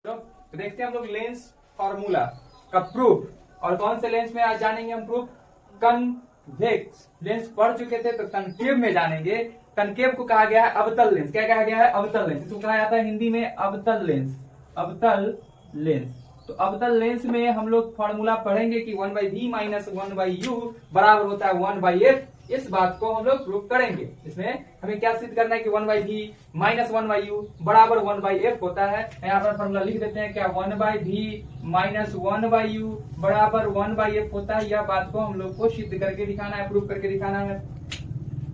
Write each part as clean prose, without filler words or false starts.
तो देखते हैं हम लोग लेंस फार्मूला का प्रूफ। और कौन से लेंस में आज जानेंगे हम प्रूफ? कन्वेक्स लेंस पढ़ चुके थे, तो कनकेव में जानेंगे। कनकेव को कहा गया है अवतल लेंस। क्या कहा गया है? अवतल लेंस। इसको कहा जाता है हिंदी में अवतल लेंस। अवतल लेंस। तो अवतल लेंस में हम लोग फॉर्मूला पढ़ेंगे कि 1/v माइनस 1/u बराबर होता है 1/f। इस बात को हम लोग प्रूफ करेंगे। इसमें हमें क्या सिद्ध करना है कि 1/v माइनस 1/u बराबर 1/f होता है। यहाँ पर फॉर्मूला लिख देते हैं क्या? 1/v माइनस 1/u बराबर 1/f होता है। यह बात को हम लोग को सिद्ध करके दिखाना है, प्रूफ करके दिखाना है।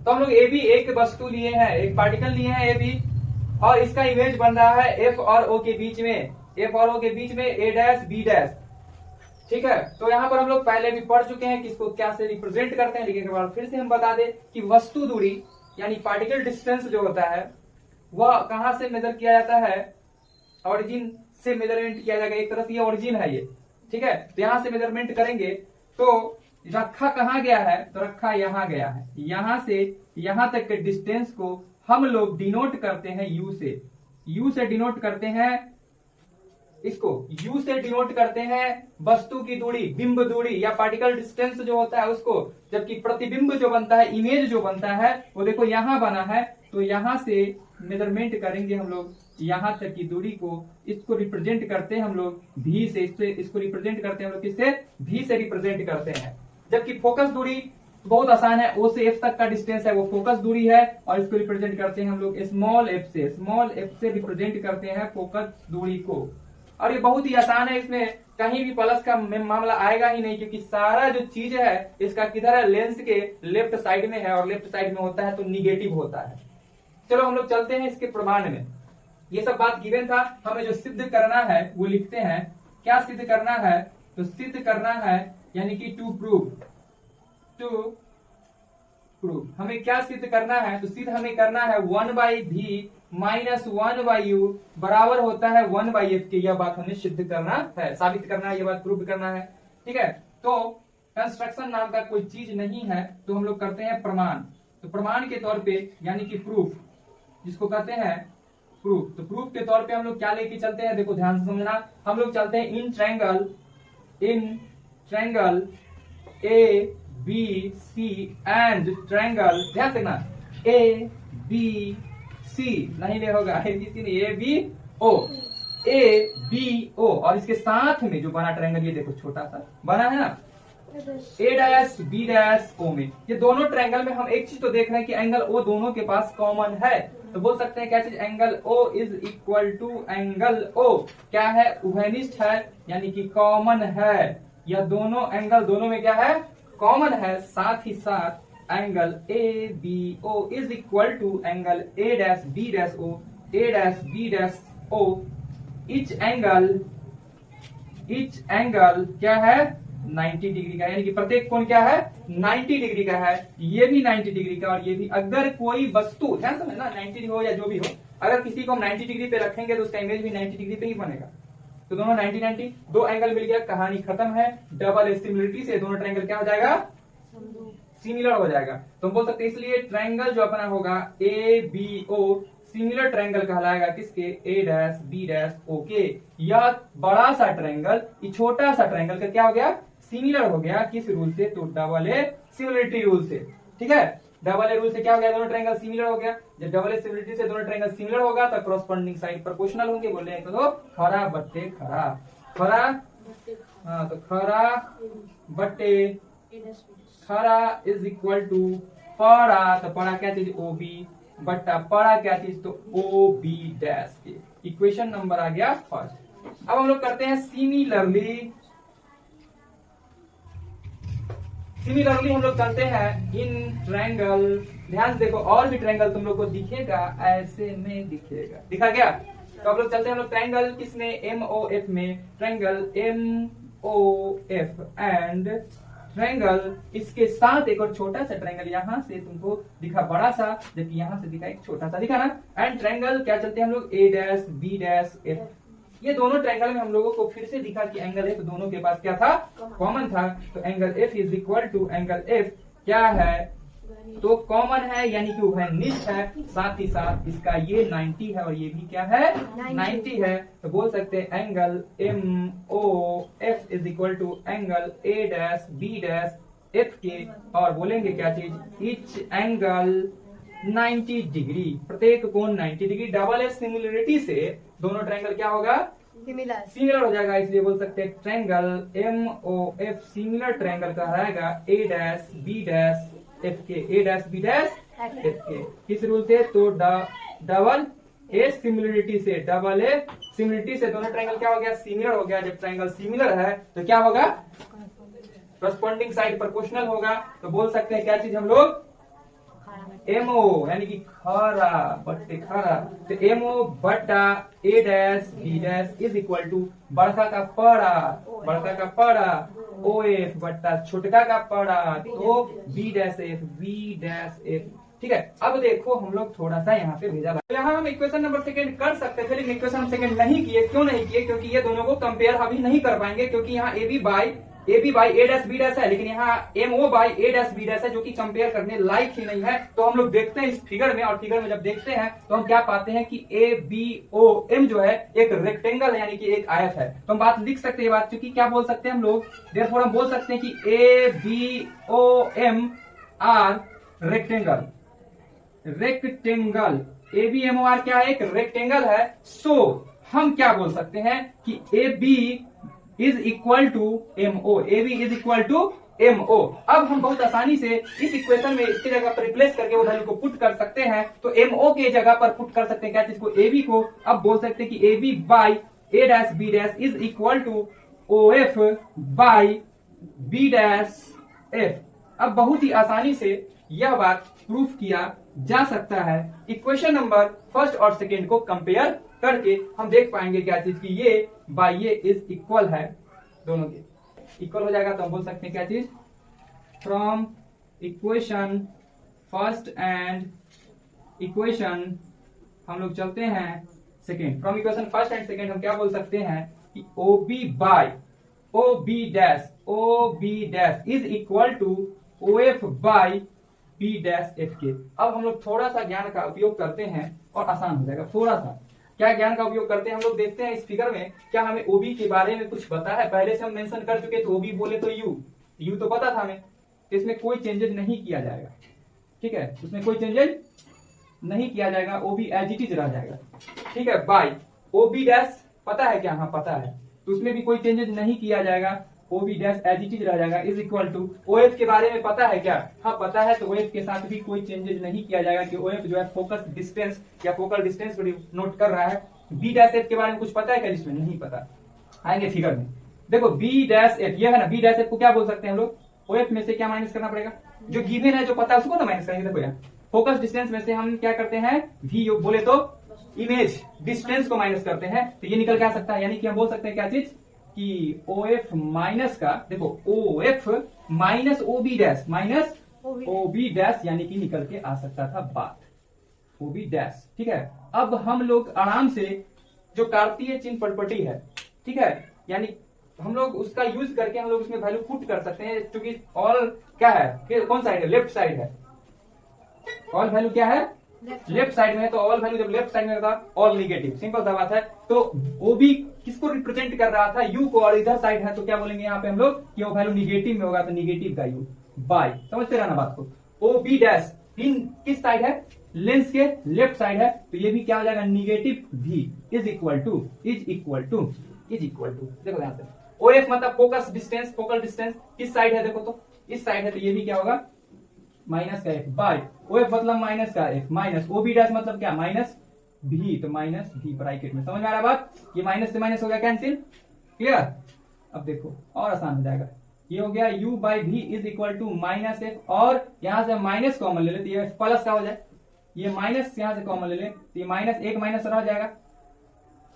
तो हम लोग ए बी एक वस्तु लिए हैं, एक पार्टिकल लिए हैं ए बी, और इसका इमेज बन रहा है एफ और ओ के बीच में। एफ और ओ के बीच में ए डैश बी डैश। ठीक है, तो यहाँ पर हम लोग पहले भी पढ़ चुके हैं कि इसको क्या से रिप्रेजेंट करते हैं। लिखने के बाद फिर से हम बता दें कि वस्तु दूरी यानी पार्टिकल डिस्टेंस जो होता है वह कहां से मेजर किया जाता है? ओरिजिन से मेजरमेंट किया जाएगा। एक तरह से ये ओरिजिन है ये। ठीक है, तो यहां से मेजरमेंट करेंगे तो रखा कहाँ गया है? तो रखा यहाँ गया है। यहां से यहां तक के डिस्टेंस को हम लोग डिनोट करते हैं यू से। यू से डिनोट करते हैं इसको, यू से डिनोट करते हैं वस्तु की दूरी, बिंब दूरी या पार्टिकल डिस्टेंस जो होता है उसको। जबकि प्रतिबिंब जो बनता है, इमेज जो बनता है, वो देखो यहां बना है। तो यहां से मेजरमेंट करेंगे हम लोग यहां तक की दूरी को। इसको रिप्रेजेंट करते हैं हम लोग भी से। इसको रिप्रेजेंट करते हैं हम लोग किससे? भी से रिप्रेजेंट करते हैं। जबकि फोकस दूरी बहुत आसान है, ओ से एफ तक का डिस्टेंस है वो फोकस दूरी है, और इसको रिप्रेजेंट करते हैं हम लोग स्मॉल एफ से। स्मॉल एफ से रिप्रेजेंट करते हैं फोकस दूरी को। और ये बहुत ही आसान है, इसमें कहीं भी प्लस का मामला आएगा ही नहीं, क्योंकि सारा जो चीज है इसका किधर है? लेंस के लेफ्ट साइड में है, और लेफ्ट साइड में होता है तो निगेटिव होता है। चलो हम लोग चलते हैं इसके प्रमाण में। ये सब बात गिवन था, हमें जो सिद्ध करना है वो लिखते हैं। क्या सिद्ध करना है? तो सिद्ध करना है यानी कि टू प्रूव। हमें क्या सिद्ध करना है? तो सिद्ध हमें करना है 1/v माइनस 1/u बराबर होता है 1/f के। यह बात हमें सिद्ध करना है, साबित करना है, यह बात प्रूव करना है। ठीक है, तो कंस्ट्रक्शन नाम का कोई चीज नहीं है, तो हम लोग करते हैं प्रमाण। तो प्रमाण के तौर पे यानी कि प्रूफ, जिसको कहते हैं प्रूफ। तो प्रूफ के तौर पे हम लोग क्या लेके चलते हैं? देखो ध्यान से समझना। हम लोग चलते हैं in triangle A B C and triangle, ध्यान से ना, ए बी सी नहीं ले होगा, ए बी सी नहीं, ए बी ओ, ए बी ओ, और इसके साथ में जो बना ट्रायंगल, ये देखो छोटा सा बना है ना, ए डैश बी डैश ओ में। ये दोनों ट्रायंगल में हम एक चीज तो देख रहे हैं कि एंगल ओ दोनों के पास कॉमन है। तो बोल सकते हैं क्या चीज? Angle O is equal to angle O क्या है? उभयनिष्ठ है, यानी कि कॉमन है। यह दोनों एंगल दोनों में क्या है? कॉमन है। साथ ही साथ angle A B O is equal to angle A dash B dash O, A dash B dash O. Each angle क्या है? 90 डिग्री का, यानी कि प्रत्येक कोण क्या है? 90 डिग्री का है। ये भी 90 डिग्री का, और ये भी। अगर कोई वस्तु, ध्यान समझना, 90 हो या जो भी हो, अगर किसी को हम 90 डिग्री पे रखेंगे तो उसका इमेज भी 90 डिग्री पे ही बनेगा। तो दोनों 90-90, दो एंगल मिल गया, कहानी खत्म है। डबल सिमिलरिटी से दोनों ट्रायंगल क्या हो जाएगा? सिमिलर हो जाएगा। तो हम बोल सकते हैं इसलिए ट्रायंगल जो अपना होगा A B O similar triangle कहलाएगा किसके? A dash B dash O के। यह बड़ा सा ट्रायंगल ये छोटा सा ट्रायंगल का क्या हो गया? सिमिलर हो गया। किस रूल से? तो डबल ए सिमिलरिटी रूल से। ठीक है, डबल ए रूल से क्या हो गया? दोनों ट्रायंगल सिमिलर हो गया। जब डबल ए सिमिलरिटी से दोनों ट्रायंगल सिमिलर होगा तो कॉरस्पॉन्डिंग साइड प्रोपोर्शनल होंगे। बोले तो खरा बट्टे खरा, खरा, हाँ, तो खरा बट्टे खरा इज इक्वल टू पड़ा। तो पड़ा क्या चीज? ओ बी बट्टा पड़ा क्या चीज? तो ओ बी डैश के। इक्वेशन नंबर आ गया फर्स्ट। अब हम लोग करते हैं सिमिलरली हम लोग चलते हैं इन ट्रायंगल। ध्यान से देखो, और भी ट्रायंगल तुम लोग को दिखेगा, ऐसे में दिखेगा। दिखा गया? तो अब लोग चलते हैं हम लोग ट्रायंगल किसमें? एम ओ एफ में। Triangle M O F and triangle इसके साथ एक और छोटा सा ट्रायंगल यहां से तुमको दिखा बड़ा सा, जबकि यहां से दिखा एक छोटा सा, दिखा ना। एंड ट्रायंगल क्या चलते हैं हम लोग? ए डैश बी डैश एफ। ये दोनों ट्रायंगल में हम लोगों को फिर से दिखा कि एंगल एफ दोनों के पास क्या था? कॉमन था। तो angle F is equal to angle F क्या है? तो कॉमन है यानी कि उभयनिष्ठ है, साथ ही साथ इसका ये 90 है और ये भी क्या है 90 है। तो बोल सकते हैं angle MOF is equal to angle A dash B dash F के, और बोलेंगे क्या चीज, इच एंगल 90 डिग्री, प्रत्येक कोण 90 डिग्री। डबल एस सिमिलरिटी से दोनों ट्रायंगल क्या होगा, सिमिलर हो जाएगा, इसलिए बोल सकते हैं ट्रायंगल MOF सिमिलर ट्रायंगल कहलाएगा A dash B dash F के, A dash B dash F के। किस रूल से, तो डबल ए सिमिलरिटी से, डबल ए सिमिलरिटी से दोनों ट्रायंगल क्या हो गया, सिमिलर हो गया। जब ट्रायंगल सिमिलर है तो क्या होगा, करस्पॉन्डिंग साइड प्रोपोर्शनल होगा। तो बोल सकते हैं क्या चीज हम लोग, MO यानी कि खरा बट्टे खरा, तो MO बट्टा A dash B dash is equal to बड़का का पड़ा OF बट्टा छोटका का पड़ा तो B डैश F। ठीक है, अब देखो हम लोग थोड़ा सा यहाँ पे भेजा, यहाँ हम इक्वेशन नंबर सेकंड कर सकते थे, लेकिन इक्वेशन सेकंड नहीं किए। क्यों नहीं किए, क्योंकि ये दोनों को कंपेयर अभी नहीं कर पाएंगे, क्योंकि यहाँ AB by A dash B dash है, लेकिन यहाँ MO by A dash B dash है, जो कि कंपेयर करने लायक ही नहीं है। तो हम लोग देखते हैं इस फिगर में, और फिगर में जब देखते हैं तो हम क्या पाते हैं कि ABOM जो है एक रेक्टेंगल है, यानी कि एक आयत है। तो हम बात लिख सकते हैं, बात क्योंकि क्या बोल सकते हैं हम लोग, देयरफॉर हम बोल सकते हैं कि ABOM आर रेक्टेंगल। ABMOR क्या है, एक रेक्टेंगल है। सो हम क्या बोल सकते हैं कि AB is equal to MO, AB is equal to MO। अब हम बहुत आसानी से इस इक्वेशन में इसके जगह पर रिप्लेस करके वो वैल्यू को पुट कर सकते हैं। तो MO के जगह पर पुट कर सकते हैं क्या चीज को, AB को। अब बोल सकते हैं कि AB by A dash B dash is equal to OF by B dash F। अब बहुत ही आसानी से यह बात प्रूफ किया जा सकता है। इक्वेशन नंबर फर्स्ट और सेकेंड को कंपेयर करके हम देख पाएंगे क्या चीज की ये बाई ये इज इक्वल है, दोनों के इक्वल हो जाएगा। तो हम बोल सकते हैं क्या चीज, from equation first and equation हम लोग चलते हैं second. From equation first and second हम क्या बोल सकते हैं कि OB by OB dash is equal to OF by B dash F के। अब हम लोग थोड़ा सा ज्ञान का उपयोग करते हैं और आसान हो जाएगा। थोड़ा सा क्या ज्ञान का उपयोग करते हैं हम लोग, देखते हैं इस फिगर में क्या हमें OB के बारे में कुछ पता है। पहले से हम मेंशन कर चुके, तो OB बोले तो U तो पता था हमें, तो इसमें कोई चेंजेस नहीं किया जाएगा। ठीक है, उसमें कोई चेंजेस नहीं किया जाएगा, OB एज इट इज रह जाएगा। ठीक है, बाई OB डैश पता है क्या, हाँ पता है, तो उसमें भी कोई चेंजेस नहीं किया जाएगा, OB dash as it is रह जाएगा, इज इक्वल टू OF के बारे में पता है क्या, हाँ पता है, तो OF के साथ भी कोई चेंजेस नहीं किया जाएगा कि OF जो है फोकस डिस्टेंस या फोकल डिस्टेंस को नोट कर रहा है। B डैश F के बारे में कुछ पता है क्या, इसमें नहीं पता। आएंगे फिगर में, देखो B डैश F ये है ना, B डैश F को क्या बोल सकते हैं हम लोग, OF में से क्या माइनस करना पड़ेगा, जो गिवन है जो पता है उसको तो माइनस करेंगे। देखो यार, फोकस डिस्टेंस में से हम क्या करते हैं, V बोले तो इमेज डिस्टेंस को माइनस करते हैं, तो ये निकल के आ सकता है। यानी कि हम बोल सकते हैं क्या चीज कि OF माइनस का, देखो OF minus OB dash minus OB dash, यानी कि निकल के आ सकता था बात OB डैश। ठीक है, अब हम लोग आराम से जो कार्तीय चिन्ह प्रॉपर्टी है, ठीक है, यानी हम लोग उसका यूज करके हम लोग उसमें वैल्यू पुट कर सकते हैं, क्योंकि ऑल क्या है, कौन साइड है, लेफ्ट साइड है, ऑल वैल्यू क्या है लेफ्ट साइड में है, तो ऑल वैल्यू जब लेफ्ट साइड में था ऑल निगेटिव, सिंपल सा बात है। तो OB किसको रिप्रेजेंट कर रहा था, U को, और इधर साइड है तो क्या बोलेंगे यहाँ पे हम लोग कि वो वैल्यू निगेटिव में होगा, तो निगेटिव का U बाय, समझते रहना बात को। OB डैश इन किस साइड है, लेंस के लेफ्ट साइड है, तो ये भी क्या हो जाएगा, negative V is equal to देखो ध्यान से, OF मतलब फोकस डिस्टेंस, फोकल डिस्टेंस किस साइड है, देखो तो इस साइड है, तो ये भी क्या होगा माइनस का F बाय OF मतलब माइनस का F माइनस OB डैश मतलब क्या माइनस V, तो माइनस V ब्रैकेट में, समझ में आ रहा बात, ये माइनस से माइनस हो गया कैंसिल, क्लियर। अब देखो और आसान हो जाएगा, ये हो गया U by V is equal to minus F, और यहां से माइनस कॉमन ले ले तो ये प्लस का हो जाए, ये माइनस यहां से कॉमन ले ले तो ये माइनस एक माइनस रह जाएगा,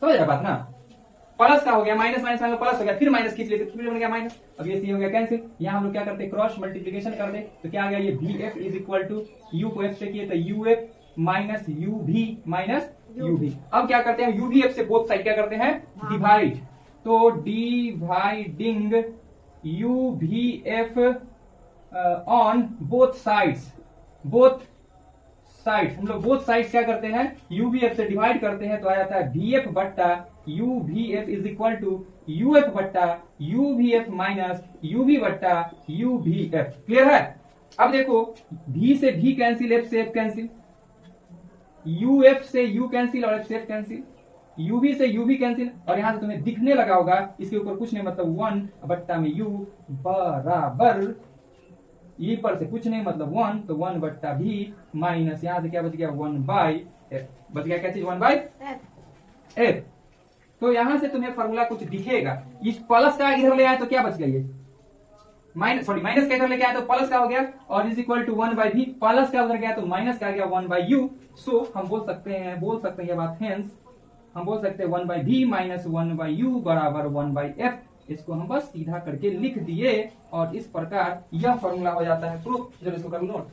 समझ रहा बात ना, प्लस का हो गया, माइनस माइनस माइनस प्लस हो गया, फिर माइनस खींच लेते, फिर बन गया माइनस, अब ये सी हो गया कैंसिल। यहाँ हम लोग क्या करते हैं, क्रॉस मल्टीप्लीकेशन कर दे, तो क्या आ गया, ये VF is equal to U को F से किए तो UF minus UV minus UV। अब क्या करते हैं, UVF से बोथ साइड क्या करते हैं, डिवाइड, तो dividing UVF on both sides, both sides, हम लोग बोथ साइड्स क्या करते हैं, यूवीएफ से डिवाइड करते हैं, तो आ जाता है VF बट्टा UVF is equal to UF बट्टा UVF माइनस UV बट्टा UVF। क्लियर है? अब देखो V से V कैंसिल, F से F कैंसिल, UF से U कैंसिल और F से F कैंसिल, UV से UV कैंसिल, और यहां से तुम्हें दिखने लगा होगा इसके ऊपर कुछ नहीं, मतलब 1 बट्टा में U बराबर ई पर से कुछ नहीं मतलब 1, तो 1 बट्टा भी माइनस यहां से क्या बच गया 1 बाई एफ, बच गया क्या चीज 1 बाई एफ। तो यहां से तुम्हें फॉर्मूला कुछ दिखेगा, इस प्लस का इधर ले आए तो क्या बच गया, ये माइनस का इधर लेके आया तो प्लस का हो गया, और इज इक्वल टू 1 बाई भी, प्लस का उधर गया तो माइनस का आ गया 1 बाई यू। सो हम बोल सकते हैं ये बात, हेंस हम बोल सकते हैं 1 बाई भी माइनस 1 बाई यू बराबर 1 बाई एफ। इसको हम बस सीधा करके लिख दिए और इस प्रकार यह फॉर्मूला हो जाता है प्रूफ। चलो इसको कर लो नोट।